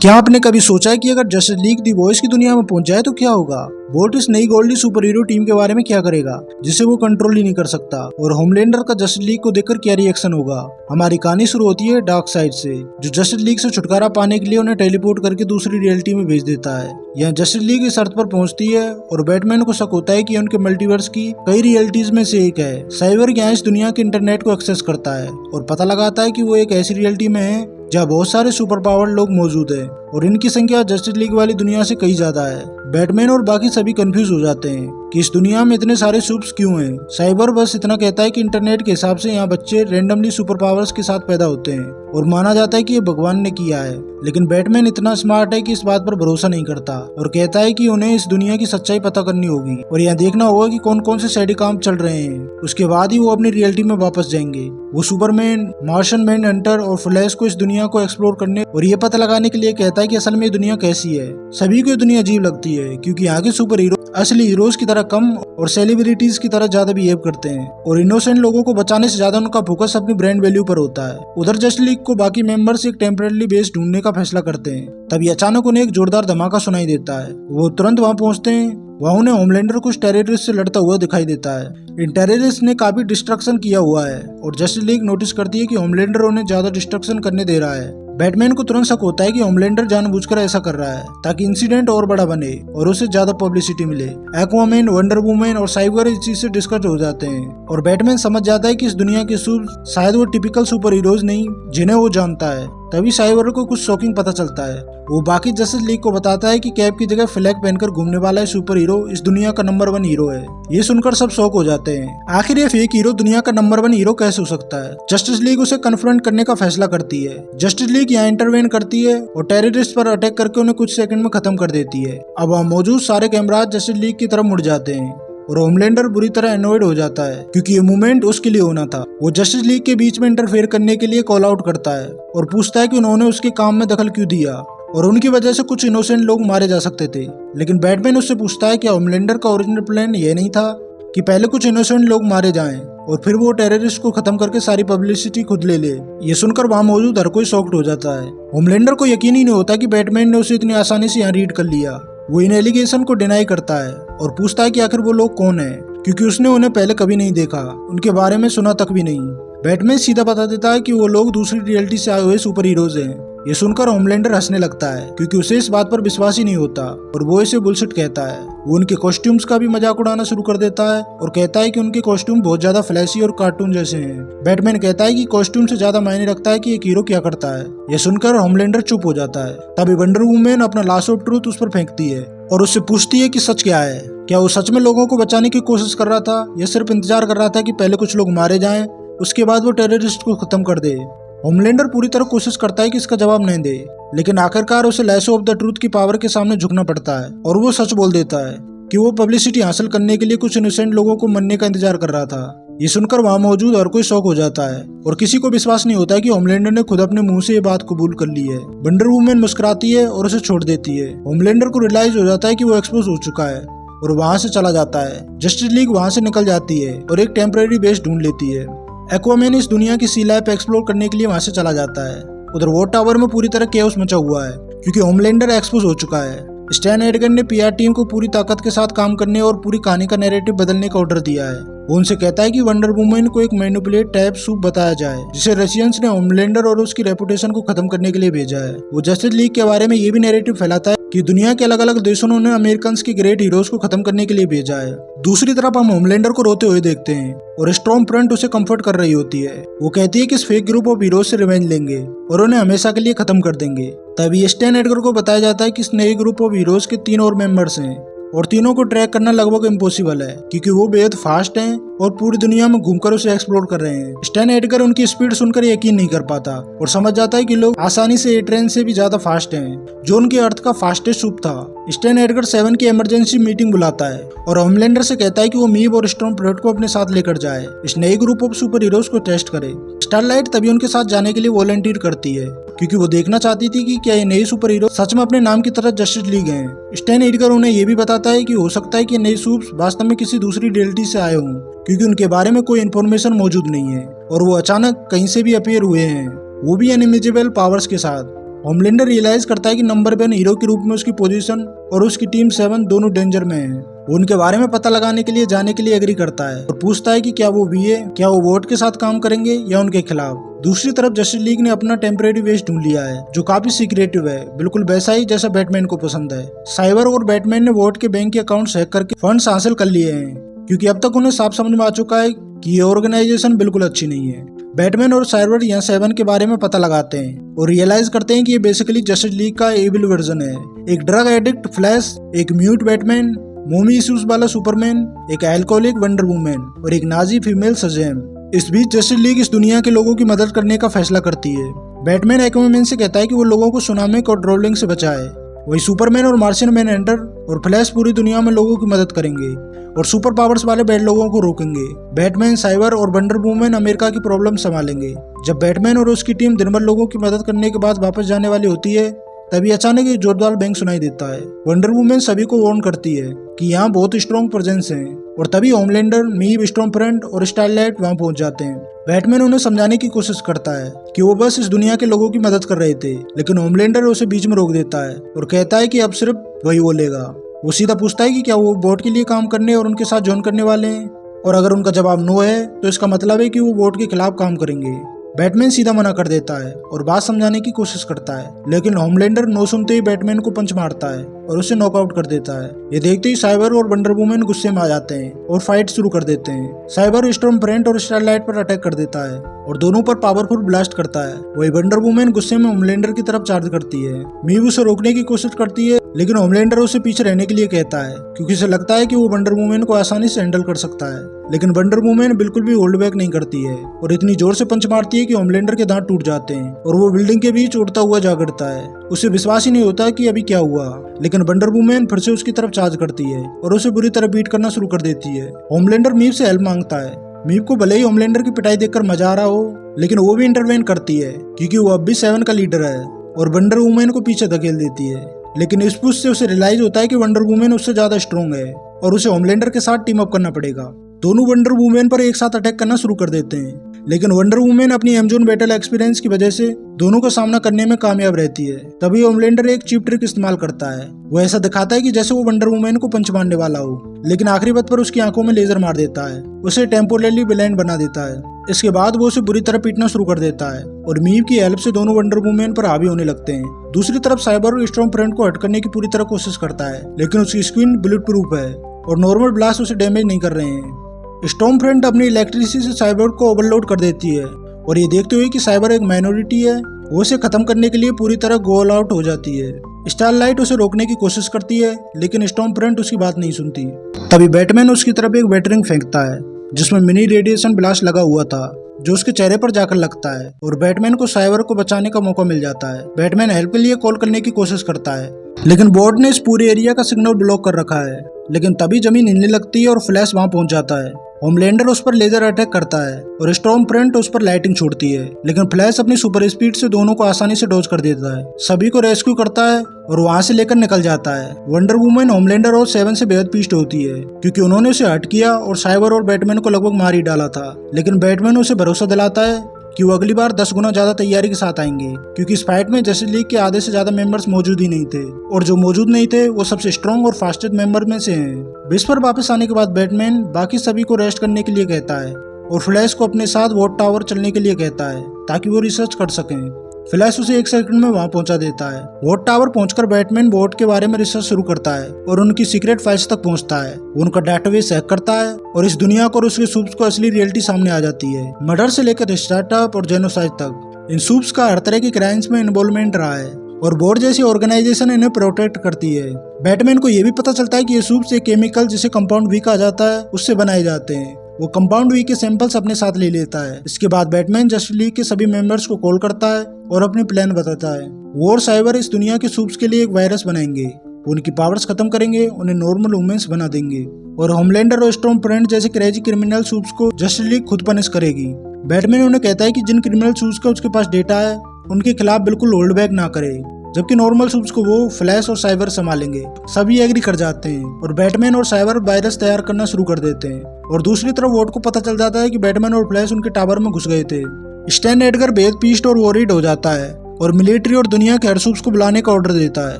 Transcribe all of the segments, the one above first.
क्या आपने कभी सोचा है कि अगर जस्टिस लीग दी वॉइस की दुनिया में पहुंच जाए तो क्या होगा? बोल्ट इस नई गोल्डी सुपर हीरो टीम के बारे में क्या करेगा जिसे वो कंट्रोल ही नहीं कर सकता, और होमलैंडर का जस्टिस लीग को देखकर क्या रिएक्शन होगा? हमारी कहानी शुरू होती है डार्क साइड से, जो जस्टिस लीग से छुटकारा पाने के लिए उन्हें टेलीपोर्ट करके दूसरी रियलिटी में भेज देता है। यहाँ जस्टिस लीग इस अर्थ पर पहुंचती है और बैटमैन को शक होता है कि उनके मल्टीवर्स की कई रियलिटीज में से एक है। साइबर यहाँ इस दुनिया के इंटरनेट को एक्सेस करता है और पता लगाता है कि वो एक ऐसी रियलिटी में है जहाँ बहुत सारे सुपर पावर्ड लोग मौजूद हैं और इनकी संख्या जस्टिस लीग वाली दुनिया से कई ज्यादा है। बैटमैन और बाकी सभी कंफ्यूज हो जाते हैं कि इस दुनिया में इतने सारे सुप्स क्यों हैं। साइबर बस इतना कहता है कि इंटरनेट के हिसाब से यहाँ बच्चे रैंडमली सुपर पावर्स के साथ पैदा होते हैं और माना जाता है कि ये भगवान ने किया है। लेकिन बैटमैन इतना स्मार्ट है कि इस बात पर भरोसा नहीं करता और कहता है कि उन्हें इस दुनिया की सच्चाई पता करनी होगी और यहाँ देखना होगा कि कौन कौन से सैडी काम चल रहे हैं। उसके बाद ही वो अपनी रियलिटी में वापस जाएंगे। वो सुपरमैन, मार्शन मैन हंटर और फ्लैश को इस दुनिया को एक्सप्लोर करने और ये पता लगाने के लिए कहता है कि असल में ये दुनिया कैसी है। सभी को ये दुनिया अजीब लगती है क्योंकि यहाँ के सुपर हीरो असली हीरोज की तरह कम और सेलिब्रिटीज की तरह ज्यादा बिहेव करते हैं और इनोसेंट लोगों को बचाने से ज्यादा उनका फोकस अपनी ब्रांड वैल्यू पर होता है। उधर जस्टिस लीग को बाकी मेंबर्स एक टेम्परेरी बेस ढूंढने का फैसला करते हैं। तभी अचानक उन्हें एक जोरदार धमाका सुनाई देता है। वो तुरंत वहां पहुंचते हैं। वहाँ उन्हें होमलैंडर कुछ टेररिस्ट से लड़ता हुआ दिखाई देता है। इन टेररिस्ट ने काफी डिस्ट्रक्शन किया हुआ है और जस्टिस लीग नोटिस करती है कि होमलैंडर उन्हें ज्यादा डिस्ट्रक्शन करने दे रहा है। बैटमैन को तुरंत शक होता है कि होमलैंडर जानबूझकर ऐसा कर रहा है ताकि इंसिडेंट और बड़ा बने और उसे ज्यादा पब्लिसिटी मिले। एक्वामैन, वंडर वुमन और साइबर इस चीज से डिस्कस हो जाते हैं और बैटमैन समझ जाता है कि इस दुनिया के सुपर शायद वो टिपिकल सुपर हीरोज नहीं जिन्हें वो जानता है। तभी साइबर को कुछ शॉकिंग पता चलता है। वो बाकी जस्टिस लीग को बताता है कि कैप की जगह फ्लैग पहनकर घूमने वाला है सुपर हीरो इस दुनिया का नंबर 1 हीरो है। ये सुनकर सब शॉक हो जाते हैं। आखिर ये फेक हीरो दुनिया का नंबर 1 हीरो कैसे हो सकता है? जस्टिस लीग उसे कन्फ्रंट करने का फैसला करती है। जस्टिस लीग यहाँ इंटरवेन करती है और टेररिस्ट पर अटैक करके उन्हें कुछ सेकंड में खत्म कर देती है। अब वहाँ मौजूद सारे कैमराज जस्टिस लीग की तरफ मुड़ जाते हैं और होमलैंडर बुरी तरह एनोयड हो जाता है क्योंकि ये मूवमेंट उसके लिए होना था। वो जस्टिस लीग के बीच में इंटरफेयर करने के लिए कॉल आउट करता है और पूछता है कि उन्होंने उसके काम में दखल क्यों दिया और उनकी वजह से कुछ इनोसेंट लोग मारे जा सकते थे। लेकिन बैटमैन उससे पूछता है कि होमलैंडर का ओरिजिनल प्लान ये नहीं था कि पहले कुछ इनोसेंट लोग मारे जाएं और फिर वो टेररिस्ट को खत्म करके सारी पब्लिसिटी खुद ले ले। ये सुनकर वहाँ मौजूद हर कोई शॉक्ड हो जाता है। होमलैंडर को यकीन ही नहीं होता कि बैटमैन ने उसे इतनी आसानी से यहाँ रीड कर लिया। वो इन एलिगेशन को डिनाई करता है और पूछता है कि आखिर वो लोग कौन है, क्योंकि उसने उन्हें पहले कभी नहीं देखा, उनके बारे में सुना तक भी नहीं। बैटमैन सीधा बता देता है कि वो लोग दूसरी रियलिटी से आए हुए सुपर हीरोज हैं। ये सुनकर होमलैंडर हंसने लगता है क्योंकि उसे इस बात पर विश्वास ही नहीं होता और वो इसे बुलशिट कहता है। वो उनके कॉस्ट्यूम्स का भी मजाक उड़ाना शुरू कर देता है और कहता है कि उनके कॉस्ट्यूम बहुत ज्यादा फ्लैशी और कार्टून जैसे हैं। बैटमैन कहता है कि कॉस्ट्यूम से ज्यादा मायने रखता है कि एक हीरो क्या करता है। यह सुनकर होमलैंडर चुप हो जाता है। तभी वंडर वुमन अपना लाश ऑफ ट्रूथ उस पर फेंकती है और उससे पूछती है कि सच क्या है। क्या वो सच में लोगों को बचाने की कोशिश कर रहा था या सिर्फ इंतजार कर रहा था कि पहले कुछ लोग मारे जाएं, उसके बाद वो टेररिस्ट को खत्म कर दे। होमलैंडर पूरी तरह कोशिश करता है कि इसका जवाब नहीं दे, लेकिन आखिरकार उसे लैसो ऑफ द ट्रूथ की पावर के सामने झुकना पड़ता है और वो सच बोल देता है कि वो पब्लिसिटी हासिल करने के लिए कुछ इनोसेंट लोगों को मरने का इंतजार कर रहा था। ये सुनकर वहाँ मौजूद हर कोई शॉक हो जाता है और किसी को विश्वास नहीं होता कि होमलैंडर ने खुद अपने मुंह से ये बात कबूल कर ली है। वंडर वुमन मुस्कुराती है और उसे छोड़ देती है। होमलैंडर को रियलाइज हो जाता है कि वो एक्सपोज हो चुका है और वहाँ से चला जाता है। जस्टिस लीग वहाँ से निकल जाती है और एक टेम्परेरी बेस ढूंढ लेती है। एक्वामैन इस दुनिया की सी लैब एक्सप्लोर करने के लिए वहाँ से चला जाता है। उधर वो टावर में पूरी तरह केओस मचा हुआ है क्योंकि होमलैंडर एक्सपोज हो चुका है। स्टैन एडगर ने पीआर टीम को पूरी ताकत के साथ काम करने और पूरी कहानी का नैरेटिव बदलने का ऑर्डर दिया है। वो उनसे कहता है कि वंडर वुमन को एक मैनिपुलेट टाइप सूप बताया जाए जिसे रशियंस ने होमलैंडर और उसकी रेपुटेशन को खत्म करने के लिए भेजा है। वो जस्टिस लीग के बारे में ये भी नैरेटिव फैलाता है कि दुनिया के अलग अलग देशों ने अमेरिकन के ग्रेट हीरोज को खत्म करने के लिए भेजा है। दूसरी तरफ हम होमलैंडर को रोते हुए देखते हैं और स्टॉर्म फ्रंट उसे कंफर्ट कर रही होती है। वो कहती है कि इस फेक ग्रुप ऑफ हीरोज से रिवेंज लेंगे और उन्हें हमेशा के लिए खत्म कर देंगे। तभी स्टैन एडगर को बताया जाता है कि इस नए ग्रुप ऑफ हीरोज के 3 और मेंबर्स हैं और तीनों को ट्रैक करना लगभग इम्पॉसिबल है क्योंकि वो बेहद फास्ट हैं और पूरी दुनिया में घूमकर उसे एक्सप्लोर कर रहे हैं। स्टैन एडगर उनकी स्पीड सुनकर यकीन नहीं कर पाता और समझ जाता है कि लोग आसानी से ट्रेन से भी ज्यादा फास्ट हैं, जो उनके अर्थ का फास्टेस्ट सूप था। स्टैन एडगर 7 की इमरजेंसी मीटिंग बुलाता है और होमलैंडर से कहता है कि वो मीब और स्टॉर्म फ्रंट को अपने साथ लेकर जाए, इस नए ग्रुप ऑफ सुपर हीरोज को टेस्ट करे। स्टारलाइट तभी उनके साथ जाने के लिए वॉलंटियर करती है क्योंकि वो देखना चाहती थी कि क्या ये नए सुपर हीरो सच में अपने नाम की तरह जस्टिस लीग हैं। स्टैन एडगर उन्हें ये भी बताता है कि हो सकता है कि नए सूप्स वास्तव में किसी दूसरी रियलिटी से आए हों क्योंकि उनके बारे में कोई इन्फॉर्मेशन मौजूद नहीं है और वो अचानक कहीं से भी अपीयर हुए हैं, वो भी अनइमेजिबल पावर्स के साथ। होमलैंडर रियलाइज करता है कि नंबर 1 हीरो के रूप में उसकी पोजीशन और उसकी टीम 7 दोनों डेंजर में हैं। वो उनके बारे में पता लगाने के लिए जाने के लिए एग्री करता है और पूछता है कि क्या वो वोट के साथ काम करेंगे या उनके खिलाफ। दूसरी तरफ जस्टिस लीग ने अपना टेम्परेरी बेस ढूंढ लिया है जो काफी सीक्रेटिव है, बिल्कुल वैसा ही जैसा बैटमैन को पसंद है। साइबर और बैटमैन ने वोट के बैंक के अकाउंट हैक करके फंड्स हासिल कर लिए हैं, क्योंकि अब तक उन्हें साफ समझ में आ चुका है कि ये ऑर्गेनाइजेशन बिल्कुल अच्छी नहीं है। बैटमैन और साइबर यहाँ 7 के बारे में पता लगाते हैं और रियलाइज करते हैं कि ये बेसिकली जस्टिस लीग का एविल वर्जन है। एक ड्रग एडिक्ट फ्लैश, एक म्यूट बैटमैन, मोमी इश्यूज वाला सुपरमैन, एक अल्कोहलिक वंडर वुमन और एक नाजी फीमेल शज़ैम। इस बीच जस्टिस लीग इस दुनिया के लोगों की मदद करने का फैसला करती है। बैटमैन एक्वामैन से कहता है कि वो लोगों को सुनामी और ड्रोलिंग से बचाए। वही सुपरमैन और मार्शियन मैन एंडर और फ्लैश पूरी दुनिया में लोगों की मदद करेंगे और सुपर पावर्स वाले बैड लोगों को रोकेंगे। बैटमैन, साइबर और वंडर वुमन अमेरिका की प्रॉब्लम संभालेंगे। जब बैटमैन और उसकी टीम दिन भर लोगों की मदद करने के बाद वापस जाने वाली होती है, तभी अचानक एक जोरदार बैंग सुनाई देता है। वंडर वुमन सभी को वार्न करती है कि यहाँ बहुत स्ट्रॉन्ग प्रेजेंस है और तभी होमलैंडर, मीव, स्टॉर्मफ्रंट और स्टारलाइट वहाँ पहुंच जाते हैं। बैटमैन उन्हें समझाने की कोशिश करता है कि वो बस इस दुनिया के लोगों की मदद कर रहे थे, लेकिन होमलैंडर उसे बीच में रोक देता है और कहता है कि अब सिर्फ वही बोलेगा। वो सीधा पूछता है कि क्या वो बोट के लिए काम करने और उनके साथ ज्वाइन करने वाले हैं, और अगर उनका जवाब नो है तो इसका मतलब है कि वो बोट के खिलाफ काम करेंगे। बैटमैन सीधा मना कर देता है और बात समझाने की कोशिश करता है, लेकिन होमलैंडर नो सुनते ही बैटमैन को पंच मारता है और उसे नॉकआउट कर देता है। ये देखते ही साइबर और वंडर वुमन गुस्से में आ जाते हैं और फाइट शुरू कर देते हैं। साइबर स्टॉर्मफ्रंट और स्टारलाइट पर अटैक कर देता है और दोनों पर पावरफुल ब्लास्ट करता है। वही वंडर वुमन गुस्से में होमलैंडर की तरफ चार्ज करती है। मीव उसे रोकने की कोशिश करती है, लेकिन होमलैंडर उसे पीछे रहने के लिए कहता है क्योंकि उसे लगता है कि वो वंडर वुमन को आसानी से हैंडल कर सकता है। लेकिन वंडर वुमन बिल्कुल भी होल्ड बैक नहीं करती है और इतनी जोर से पंच मारती है कि होमलैंडर के दांत टूट जाते हैं और वो बिल्डिंग के बीच उड़ता हुआ जा गिरता है। उसे विश्वास ही नहीं होता कि अभी क्या हुआ, लेकिन वंडर वुमन फिर से उसकी तरफ चार्ज करती है और उसे बुरी तरह बीट करना शुरू कर देती है। होमलैंडर मीव से हेल्प मांगता है। मीव को भले ही होमलैंडर की पिटाई देखकर मजा आ रहा हो, लेकिन वो भी इंटरवेन करती है क्योंकि वो अब भी 7 का लीडर है और वंडर वुमन को पीछे धकेल देती है। लेकिन इस पुश से उसे रियलाइज होता है कि वंडर वुमन उससे ज्यादा स्ट्रॉन्ग है और उसे होमलैंडर के साथ टीम अप करना पड़ेगा। दोनों वंडर वुमन पर एक साथ अटैक करना शुरू कर देते हैं, लेकिन वंडर वुमन अपनी एमेजॉन बैटल एक्सपीरियंस की वजह से दोनों का सामना करने में कामयाब रहती है। तभी होमलैंडर एक चीप ट्रिक इस्तेमाल करता है। वो ऐसा दिखाता है कि जैसे वो वंडर वुमन को पंच मारने वाला हो, लेकिन आखिरी बात पर उसकी आंखों में लेजर मार देता है, उसे टेम्पोरली ब्लाइंड बना देता है। इसके बाद वो उसे बुरी तरह पीटना शुरू कर देता है और मीव की हेल्प से दोनों वंडर वुमन पर हावी होने लगते हैं। दूसरी तरफ साइबर और स्टॉर्मफ्रंट को हट करने की पूरी तरह कोशिश करता है, लेकिन उसकी स्क्रीन बुलेट प्रूफ है और नॉर्मल ब्लास्ट उसे डैमेज नहीं कर रहे हैं। स्टॉर्मफ्रंट अपनी इलेक्ट्रिसिटी से साइबर को ओवरलोड कर देती है और ये देखते हुए कि साइबर एक माइनॉरिटी है, वो उसे खत्म करने के लिए पूरी तरह गोल आउट हो जाती है। स्टारलाइट उसे रोकने की कोशिश करती है, लेकिन स्टॉर्मफ्रंट उसकी बात नहीं सुनती। तभी बैटमैन उसकी तरफ एक बैटरिंग फेंकता है जिसमें मिनी रेडिएशन ब्लास्ट लगा हुआ था, जो उसके चेहरे पर जाकर लगता है और बैटमैन को साइबर को बचाने का मौका मिल जाता है। बैटमैन हेल्प के लिए कॉल करने की कोशिश करता है, लेकिन बोर्ड ने इस पूरे एरिया का सिग्नल ब्लॉक कर रखा है। लेकिन तभी जमीन हिलने लगती है और फ्लैश वहां पहुंच जाता है। होमलैंडर उस पर लेजर अटैक करता है और स्टॉर्मफ्रंट उस पर लाइटिंग छोड़ती है, लेकिन फ्लैश अपनी सुपर स्पीड से दोनों को आसानी से डॉज कर देता है, सभी को रेस्क्यू करता है और वहां से लेकर निकल जाता है। वंडर वुमन, होमलैंडर और 7 से बेहद पीस्ट होती है क्योंकि उन्होंने उसे हर्ट किया और साइबर और बैटमैन को लगभग मार ही डाला था। लेकिन बैटमैन उसे भरोसा दिलाता है कि वो अगली बार 10 गुना ज्यादा तैयारी के साथ आएंगे, क्योंकि इस फाइट में जस्टिस लीग के आधे से ज्यादा मेंबर्स मौजूद ही नहीं थे और जो मौजूद नहीं थे वो सबसे स्ट्रॉन्ग और फास्टेस्ट मेंबर में से हैं। बेस पर वापस आने के बाद बैटमैन बाकी सभी को रेस्ट करने के लिए कहता है और फ्लैश को अपने साथ वॉट टावर चलने के लिए कहता है ताकि वो रिसर्च कर सकें। फ्लैश उसे 1 सेकंड में वहां पहुंचा देता है। वॉट टावर पहुंचकर बैटमैन वॉट के बारे में रिसर्च शुरू करता है और उनकी सीक्रेट फाइल्स तक पहुंचता है। वो उनका डेटाबेस हैक करता है और इस दुनिया को और उसके सूप्स को असली रियलिटी सामने आ जाती है। मर्डर से लेकर स्टार्टअप और जेनोसाइड तक इन सूप्स का हर तरह की क्राइम्स में इन्वॉल्वमेंट रहा है और बोर्ड जैसी ऑर्गेनाइजेशन इन्हें प्रोटेक्ट करती है। बैटमैन को यह भी पता चलता है कि ये सूप्स एक केमिकल जिसे कंपाउंड वी कहा जाता है उससे बनाए जाते हैं। वो कंपाउंड वी के सैंपल्स अपने साथ ले लेता है। इसके बाद बैटमैन जस्टिस लीग के सभी मेंबर्स को कॉल करता है और अपनी प्लान बताता है। वो और साइबर इस दुनिया के सूप्स के लिए एक वायरस बनाएंगे, उनकी पावर्स खत्म करेंगे, उन्हें नॉर्मल वुमेन्स बना देंगे और होमलैंडर और स्टॉर्मफ्रंट जैसे क्रेजी क्रिमिनल सूप्स को जस्टिस लीग खुद पनिश करेगी। बैटमैन उन्हें कहता है कि जिन क्रिमिनल सूप्स का उसके पास डेटा है उनके खिलाफ बिल्कुल होल्ड बैक ना करे, जबकि नॉर्मल सूप्स को वो फ्लैश और साइबर संभालेंगे। सभी एग्री कर जाते हैं और बैटमैन और साइबर वायरस तैयार करना शुरू कर देते हैं और दूसरी तरफ वोट को पता चल जाता है कि बैटमैन और फ्लैश उनके टावर में घुस गए थे। स्टैन एडगर बेहद पीस्ड और वॉरिड हो जाता है और मिलिट्री और दुनिया के हर सूप्स को बुलाने का ऑर्डर देता है।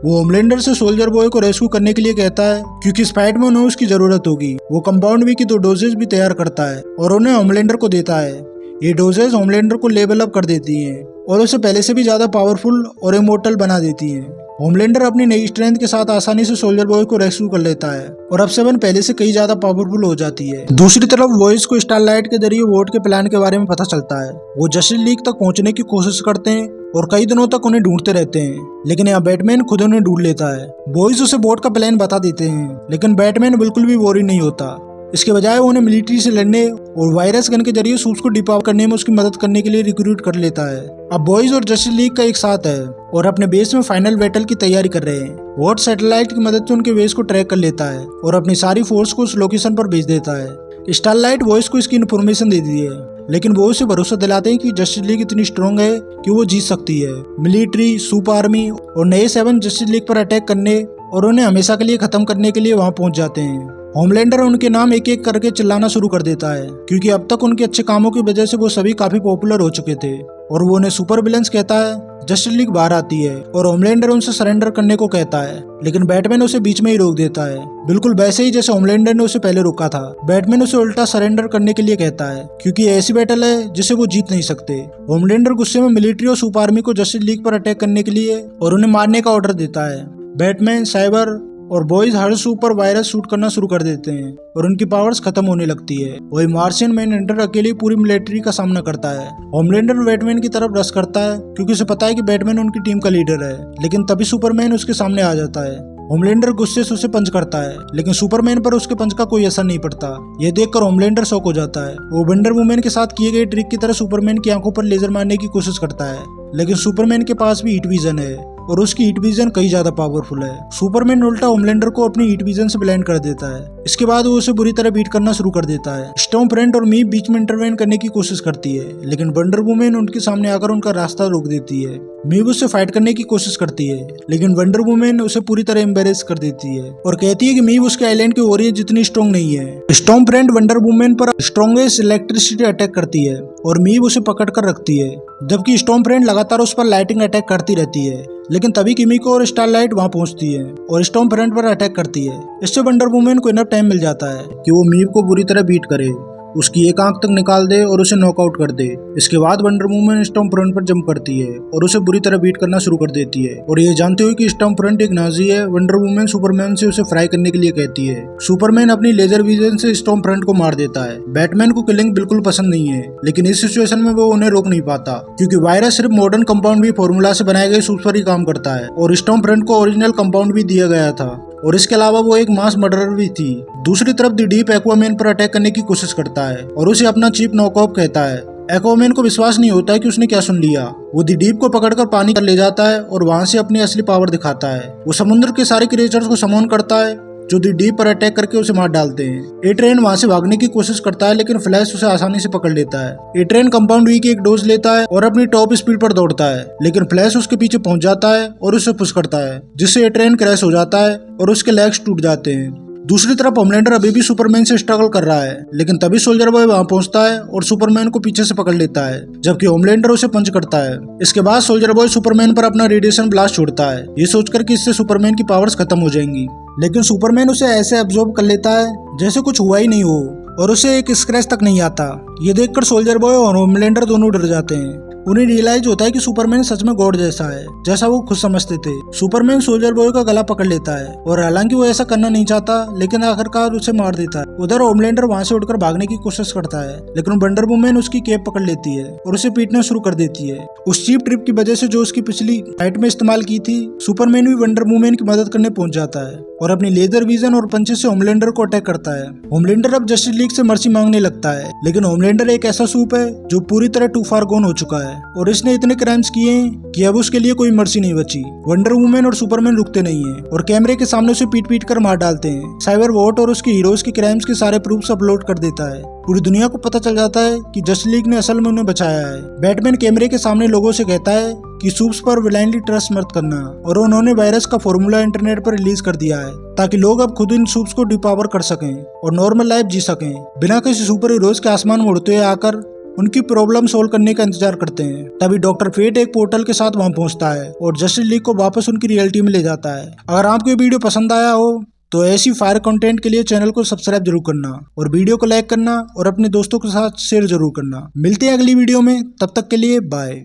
वो होमलैंडर से सोल्जर बॉय को रेस्क्यू करने के लिए कहता है क्योंकि इस फाइट में उन्हें उसकी जरूरत होगी। वो कंपाउंड वी की 2 डोजेज भी तैयार करता है और उन्हें होमलैंडर को देता है। ये डोजेज होमलैंडर को लेवल अप कर देती हैं और उसे पहले से भी ज्यादा पावरफुल और इमोर्टल बना देती हैं। होमलैंडर अपनी नई स्ट्रेंथ के साथ आसानी से सोल्जर बॉय को रेस्क्यू कर लेता है और अब 7 पहले से कई ज्यादा पावरफुल हो जाती है। दूसरी तरफ बॉयज को स्टारलाइट के जरिए वोट के प्लान के बारे में पता चलता है। वो जस्टिस लीग तक पहुंचने की कोशिश करते हैं और कई दिनों तक उन्हें ढूंढते रहते हैं, लेकिन यहाँ बैटमैन खुद उन्हें ढूंढ लेता है। बॉयज उसे वोट का प्लान बता देते हैं, लेकिन बैटमैन बिल्कुल भी वॉरी नहीं होता। इसके बजाय वो उन्हें मिलिट्री से लड़ने और वायरस गन के जरिए सूप्स को डिपावर करने में उसकी मदद करने के लिए रिक्रूट कर लेता है। अब बॉयज और जस्टिस लीग का एक साथ है और अपने बेस में फाइनल बैटल की तैयारी कर रहे हैं। वोट सैटेलाइट की मदद से उनके बेस को ट्रैक कर लेता है और अपनी सारी फोर्स को उस लोकेशन पर भेज देता है। स्टारलाइट बॉयज को इसकी इन्फॉर्मेशन दे दी है, लेकिन वो उसे भरोसा दिलाते हैं कि जस्टिस लीग इतनी स्ट्रॉन्ग है कि वो जीत सकती है। मिलिट्री, सुपर आर्मी और नए 7 जस्टिस लीग पर अटैक करने और उन्हें हमेशा के लिए खत्म करने के लिए वहां पहुंच जाते हैं। होमलैंडर उनके नाम एक एक करके चिल्लाना शुरू कर देता है क्योंकि अब तक उनके अच्छे कामों की वजह से वो सभी काफी पॉपुलर हो चुके थे और वो उन्हें सुपर विलेंस कहता है। जस्टिस लीग बाहर आती है और होमलैंडर उनसे सरेंडर करने को कहता है, लेकिन बैटमैन उसे बीच में ही रोक देता है, बिल्कुल वैसे ही जैसे होमलैंडर ने उसे पहले रोका था। बैटमैन उसे उल्टा सरेंडर करने के लिए कहता है क्योंकि ऐसी बैटल है जिसे वो जीत नहीं सकते। होमलैंडर गुस्से में मिलिट्री और सुपर आर्मी को जस्टिस लीग पर अटैक करने के लिए और उन्हें मारने का ऑर्डर देता है। बैटमैन, साइबर और बॉयज हर सुपर वायरस शूट करना शुरू कर देते हैं और उनकी पावर्स खत्म होने लगती है। वही मार्शियन मैनहंटर अकेले पूरी मिलिट्री का सामना करता है। होमलैंडर बैटमैन की तरफ रश करता है क्योंकि उसे पता है कि बैटमैन उनकी टीम का लीडर है, लेकिन तभी सुपरमैन उसके सामने आ जाता है। होमलैंडर गुस्से से उसे पंच करता है, लेकिन सुपरमैन पर उसके पंच का कोई असर नहीं पड़ता। यह देखकर होमलैंडर शॉक हो जाता है। वो वंडर वुमन के साथ किए गए ट्रिक की तरह सुपरमैन की आंखों पर लेजर मारने की कोशिश करता है, लेकिन सुपरमैन के पास भी हीट विजन है और उसकी हीट विजन कई ज्यादा पावरफुल है। सुपरमैन उल्टा होमलैंडर को अपनी हीट विजन से ब्लाइंड कर देता है। इसके बाद वो उसे बुरी तरह बीट करना शुरू कर देता है। स्टॉर्मफ्रंट और मीव बीच में इंटरवेन करने की कोशिश करती है, लेकिन वंडर वुमन उनके सामने आकर उनका रास्ता रोक देती है। मीव उससे फाइट करने की कोशिश करती है, लेकिन वंडर वुमन उसे पूरी तरह एम्बेरेस कर देती है और कहती है कि मीव उसके आइलैंड की वॉरियर जितनी स्ट्रॉन्ग नहीं है। स्टॉर्मफ्रंट वंडर वुमन पर स्ट्रॉन्गेस्ट इलेक्ट्रिसिटी अटैक करती है और मीव उसे पकड़ कर रखती है, जबकि स्टॉर्मफ्रंट लगातार उस पर लाइटिंग अटैक करती रहती है। लेकिन तभी किमिको और स्टारलाइट वहां पहुंचती है और स्टॉर्मफ्रंट पर अटैक करती है। इससे वंडर वुमन को इनफ टाइम मिल जाता है कि वो मीव को बुरी तरह बीट करे, उसकी एक आंख तक निकाल दे और उसे नॉकआउट कर दे। इसके बाद वंडर वुमन स्टॉर्मफ्रंट पर जंप करती है और उसे बुरी तरह बीट करना शुरू कर देती है। और ये जानते हुए कि स्टॉर्मफ्रंट एक नाजी है, वंडर वुमन सुपरमैन से उसे फ्राई करने के लिए कहती है। सुपरमैन अपनी लेजर विजन से स्टॉर्मफ्रंट को मार देता है। बैटमैन को किलिंग बिल्कुल पसंद नहीं है, लेकिन इस सिचुएशन में वो उन्हें रोक नहीं पाता क्योंकि वायरस सिर्फ मॉडर्न कंपाउंड भी फॉर्मूला से बनाए गए सूप्स पर ही काम करता है और स्टॉर्मफ्रंट को ओरिजिनल कंपाउंड भी दिया गया था और इसके अलावा वो एक मास मर्डरर भी थी। दूसरी तरफ द डीप एक्वामैन पर अटैक करने की कोशिश करता है और उसे अपना चीप नॉकआउट कहता है। एक्वामैन को विश्वास नहीं होता है कि उसने क्या सुन लिया। वो द डीप को पकड़कर पानी पर ले जाता है और वहां से अपनी असली पावर दिखाता है। वो समुद्र के सारे क्रिएचर्स को समन करता है जो द डीप पर अटैक करके उसे मार डालते हैं। ए ट्रेन वहां से भागने की कोशिश करता है, लेकिन फ्लैश उसे आसानी से पकड़ लेता है। ए ट्रेन कंपाउंड वी की एक डोज लेता है और अपनी टॉप स्पीड पर दौड़ता है, लेकिन फ्लैश उसके पीछे पहुंच जाता है और उसे पुश करता है, जिससे ए ट्रेन क्रैश हो जाता है और उसके लेग्स टूट जाते हैं। दूसरी तरफ होमलैंडर अभी भी सुपरमैन से स्ट्रगल कर रहा है, लेकिन तभी सोल्जर बॉय वहां पहुंचता है और सुपरमैन को पीछे से पकड़ लेता है, जबकि होमलैंडर उसे पंच करता है। इसके बाद सोल्जर बॉय सुपरमैन पर अपना रेडिएशन ब्लास्ट छोड़ता है, ये सोचकर कि इससे सुपरमैन की पावर्स खत्म हो जाएंगी, लेकिन सुपरमैन उसे ऐसे अब्सॉर्ब कर लेता है जैसे कुछ हुआ ही नहीं हो और उसे एक स्क्रैच तक नहीं आता। ये देखकर सोल्जर बॉय और होमलैंडर दोनों डर जाते हैं। उन्हें रियलाइज होता है कि सुपरमैन सच में गॉड जैसा है, जैसा वो खुद समझते थे। सुपरमैन सोल्जर बॉय का गला पकड़ लेता है और हालांकि वो ऐसा करना नहीं चाहता, लेकिन आखिरकार उसे मार देता है। उधर होमलैंडर वहां से उठकर भागने की कोशिश करता है, लेकिन वंडर वुमन उसकी कैप पकड़ लेती है और उसे पीटना शुरू कर देती है। उस चीप ट्रिप की वजह से जो उसकी पिछली फाइट में इस्तेमाल की थी, सुपरमैन भी वंडर वुमन की मदद करने पहुंच जाता है और अपनी लेजर विजन और पंचेस से होमलैंडर को अटैक करता है। होमलैंडर अब जस्टिस लीग से मर्सी मांगने लगता है, लेकिन होमलैंडर एक ऐसा सूप है जो पूरी तरह टू फार गोन हो चुका है और इसने इतने क्राइम्स किए हैं कि अब उसके लिए कोई मर्सी नहीं बची। वंडर वुमन और सुपरमैन रुकते नहीं हैं और कैमरे के सामने उसे पीट पीट कर मार डालते हैं। साइबर वॉट और उसके हीरोज के क्राइम्स के सारे प्रूफ्स अपलोड कर देता है। पूरी दुनिया को पता चल जाता है कि जस्टिस लीग ने असल में उन्हें बचाया है। बैटमैन कैमरे के सामने लोगों से कहता है कि सूप्स पर ब्लाइंडली ट्रस्ट मत करना और उन्होंने वायरस का फॉर्मूला इंटरनेट पर रिलीज कर दिया है ताकि लोग अब खुद इन सूप्स को डिपावर कर सकें और नॉर्मल लाइफ जी सकें बिना किसी सुपर हीरोज के आसमान में उड़ते हुए आकर उनकी प्रॉब्लम सोल्व करने का इंतजार करते हैं। तभी डॉक्टर फेट एक पोर्टल के साथ वहां पहुंचता है और जस्टिस लीग को वापस उनकी रियलिटी में ले जाता है। अगर आपको ये वीडियो पसंद आया हो तो ऐसी फायर कंटेंट के लिए चैनल को सब्सक्राइब जरूर करना और वीडियो को लाइक करना और अपने दोस्तों के साथ शेयर जरूर करना। मिलते हैं अगली वीडियो में, तब तक के लिए बाय।